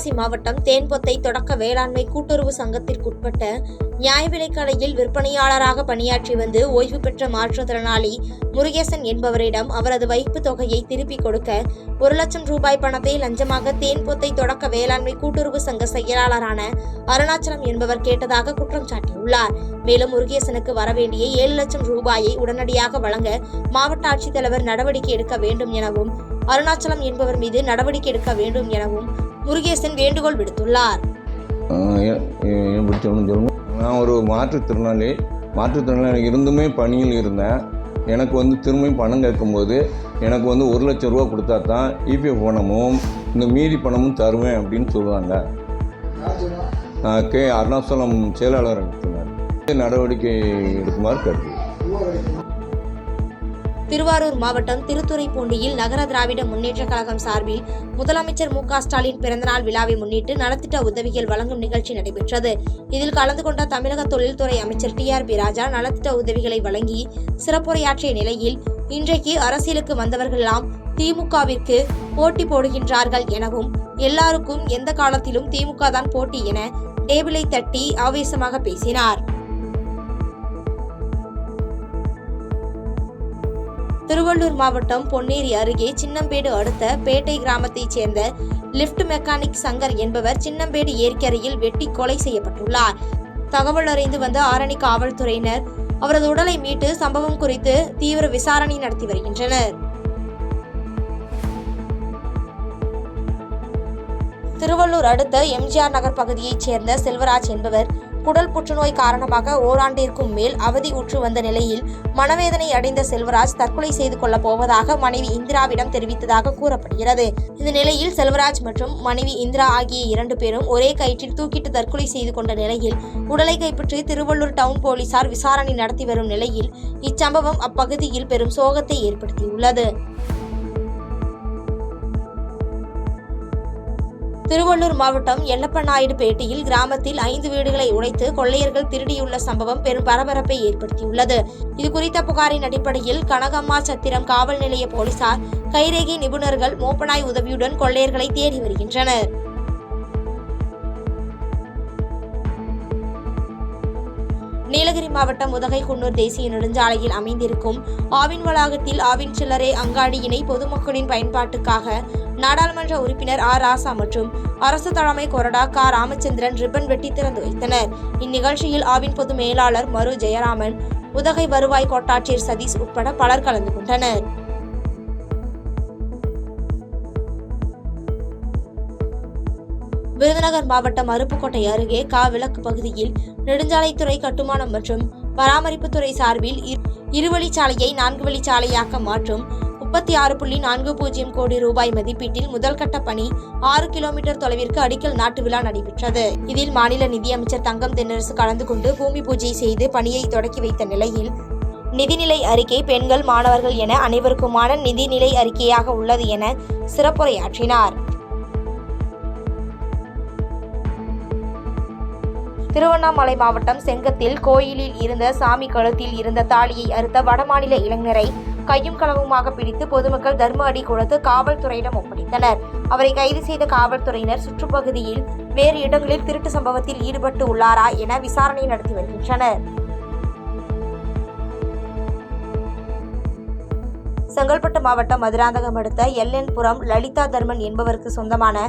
தென்காசி மாவட்டம் தேன்பொத்தை தொடக்க வேளாண்மை கூட்டுறவு சங்கத்திற்குட்பட்ட நியாய விலைக் கடையில் விற்பனையாளராக பணியாற்றி வந்து ஓய்வு பெற்ற மாற்றுத்திறனாளி முருகேசன் என்பவரிடம் அவரது வைப்பு தொகையை திருப்பிக் கொடுக்க 1 லட்சம் ரூபாய் பணத்தை லஞ்சமாக தேன்பொத்தை தொடக்க வேளாண்மை கூட்டுறவு சங்க செயலாளரான அருணாச்சலம் என்பவர் கேட்டதாக குற்றம் சாட்டியுள்ளார். மேலும் முருகேசனுக்கு வரவேண்டிய 7 லட்சம் ரூபாயை உடனடியாக வழங்க மாவட்ட ஆட்சித்தலைவர் நடவடிக்கை எடுக்க வேண்டும் எனவும் அருணாச்சலம் என்பவர் மீது நடவடிக்கை எடுக்க வேண்டும் எனவும் முருகேசன் வேண்டுகோள் விடுத்துள்ளார். நான் ஒரு மாற்றுத்திறனாளி இருந்துமே பணியில் இருந்தேன். எனக்கு திரும்பி பணம் கேட்கும்போது எனக்கு 1 லட்சம் ரூபா கொடுத்தா தான் இபிஎஃப் பணமும் இந்த மீதி பணமும் தருவேன் அப்படின்னு சொல்லுவாங்க. அருணாச்சலம் செயலாளர் நடவடிக்கை எடுக்குமாறு கேட்டு. திருவாரூர் மாவட்டம் திருத்துறைப்பூண்டியில் நகர திராவிட முன்னேற்ற கழகம் சார்பில் முதலமைச்சர் மு.க. ஸ்டாலின் பிறந்தநாள் விழாவை முன்னிட்டு நலத்திட்ட உதவிகள் வழங்கும் நிகழ்ச்சி நடைபெற்றது. இதில் கலந்து கொண்ட தமிழக தொழில்துறை அமைச்சர் டி.ஆர்.பி. ராஜா நலத்திட்ட உதவிகளை வழங்கி சிறப்புரையாற்றிய நிலையில், இன்றைக்கு அரசியலுக்கு வந்தவர்களெல்லாம் திமுகவிற்கு போட்டி போடுகின்றார்கள் எனவும், எல்லாருக்கும் எந்த காலத்திலும் திமுக தான் போட்டி என டேபிளை தட்டி ஆவேசமாக பேசினார். திருவள்ளூர் மாவட்டம் பொன்னேரி அருகே சின்னம்பேடு அடுத்த பேட்டை கிராமத்தைச் சேர்ந்த லிப்ட் மெக்கானிக் சங்கர் என்பவர் சின்னம்பேடு ஏரிக்கரையில் வெட்டி கொலை செய்யப்பட்டுள்ளார். தகவல் அறிந்து வந்த ஆரணி காவல்துறையினர் அவரது உடலை மீட்டு சம்பவம் குறித்து தீவிர விசாரணை நடத்தி வருகின்றனர். திருவள்ளூர் அடுத்த எம்ஜிஆர் நகர் பகுதியைச் சேர்ந்த செல்வராஜ் என்பவர் குடல் புற்றுநோய் காரணமாக ஓராண்டிற்கும் மேல் அவதி உற்று வந்த நிலையில் மனவேதனை அடைந்த செல்வராஜ் தற்கொலை செய்து கொள்ளப் போவதாக மனைவி இந்திராவிடம் தெரிவித்ததாக கூறப்படுகிறது. இந்த நிலையில் செல்வராஜ் மற்றும் மனைவி இந்திரா ஆகிய 2 பேரும் ஒரே கயிற்றில் தூக்கிட்டு தற்கொலை செய்து கொண்ட நிலையில் உடலை கைப்பற்றி திருவள்ளூர் டவுன் போலீசார் விசாரணை நடத்தி வரும் நிலையில் இச்சம்பவம் அப்பகுதியில் பெரும் சோகத்தை ஏற்படுத்தியுள்ளது. திருவள்ளூர் மாவட்டம் எல்லப்பநாயுடு பேட்டையில் கிராமத்தில் 5 வீடுகளை உடைத்து கொள்ளையர்கள் திருடியுள்ள சம்பவம் பெரும் பரபரப்பை ஏற்படுத்தியுள்ளது. இதுகுறித்த புகாரின் அடிப்படையில் கனகம்மா சத்திரம் காவல் நிலைய போலீசார் கைரேகை நிபுணர்கள் மோப்பனாய் உதவியுடன் கொள்ளையர்களை தேடி வருகின்றனர். நீலகிரி மாவட்டம் உதகை-குன்னூர் தேசிய நெடுஞ்சாலையில் அமைந்திருக்கும் ஆவின் வளாகத்தில் ஆவின் சில்லறை அங்காடியினை பொதுமக்களின் பயன்பாட்டுக்காக நாடாளுமன்ற உறுப்பினர் ஆர். ராசா மற்றும் அரசு தலைமை கொறடா க. ராமச்சந்திரன் ரிப்பன் வெட்டி திறந்து வைத்தனர். இந்நிகழ்ச்சியில் ஆவின் பொது மேலாளர் மரு ஜெயராமன், உதகை வருவாய் கோட்டாட்சியர் சதீஷ் உட்பட பலர் கலந்து கொண்டனர். விருதுநகர் மாவட்டம் அருப்புக்கோட்டை அருகே விளக்கு பகுதியில் நெடுஞ்சாலைத்துறை கட்டுமானம் மற்றும் பராமரிப்புத்துறை சார்பில் 2 வழிச்சாலையை 4 வழிச்சாலையாக்க மாற்றும் 36.40 கோடி ரூபாய் மதிப்பீட்டில் முதல் கட்ட பணி 6 கிலோமீட்டர் தொலைவிற்கு அடிக்கல் நாட்டு விழா நடைபெற்றது. இதில் மாநில நிதியமைச்சர் தங்கம் தென்னரசு கலந்து கொண்டு பூமி பூஜை செய்து பணியை தொடக்கி வைத்த நிலையில், நிதிநிலை அறிக்கை பெண்கள், மாணவர்கள் என அனைவருக்குமான நிதிநிலை அறிக்கையாக உள்ளது என சிறப்புரையாற்றினார். திருவண்ணாமலை மாவட்டம் செங்கத்தில் கோயிலில் இருந்த சாமி கழுத்தில் இருந்த தாலியை அறுத்த வடமாநில இளைஞரை கையும் களவுமாக பிடித்து பொதுமக்கள் தர்ம அடி கொடுத்து காவல்துறையிடம் ஒப்படைத்தனர். அவரை கைது செய்த காவல்துறையினர் சுற்றுப்பகுதியில் வேறு இடங்களில் திருட்டு சம்பவத்தில் ஈடுபட்டு உள்ளாரா என விசாரணை நடத்தி வருகின்றனர். செங்கல்பட்டு மாவட்டம் மதுராந்தகம் அடுத்த எல்என்புரம் லலிதா தர்மன் என்பவருக்கு சொந்தமான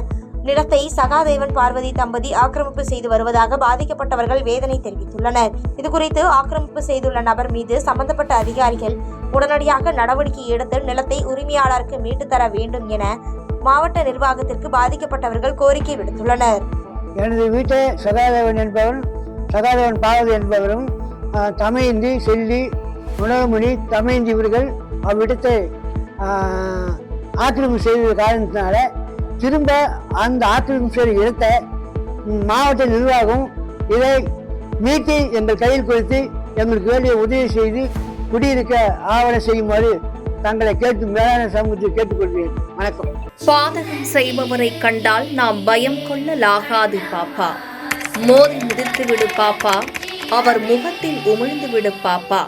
நிலத்தை சகாதேவன் பார்வதி தம்பதி ஆக்கிரமிப்பு செய்து வருவதாக பாதிக்கப்பட்டவர்கள் வேதனை தெரிவித்துள்ளனர். இதுகுறித்து ஆக்கிரமிப்பு செய்துள்ள நபர் மீது சம்பந்தப்பட்ட அதிகாரிகள் உடனடியாக நடவடிக்கை எடுத்து நிலத்தை உரிமையாளருக்கு மீட்டு தர வேண்டும் என மாவட்ட நிர்வாகத்திற்கு பாதிக்கப்பட்டவர்கள் கோரிக்கை விடுத்துள்ளனர். எனது வீட்டை சகாதேவன் பார்வதி என்பவரும் தமையந்தி செல்லி உணவுமணி தமையந்தி இவர்கள் அவ்விடத்தை ஆக்கிரமிப்பு செய்த காரணத்தினால திரும்ப அந்த ஆக்கிரமிப்பு செய்த இடத்தை மாவட்ட நிர்வாகம் இதை மீட்டி எங்கள் கையில் கொடுத்து எங்களுக்கு வேண்டிய உதவி செய்து குடியிருக்க ஆவணம் செய்யுமாறு தங்களை கேட்டு மேலான சமூகத்தில் கேட்டுக்கொள்கிறேன். வணக்கம். பாதகம் செய்பவரை கண்டால் நாம் பயம் கொள்ளலாகாது பாப்பா. மோதி மிதித்து விடு பாப்பா, அவர் முகத்தில் உமிழ்ந்து விடு பாப்பா.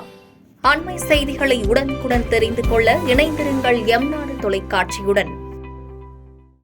அண்மை செய்திகளை உடனுக்குடன் தெரிந்து கொள்ள இணைந்திருங்கள் எம் நாடு தொலைக்காட்சியுடன்.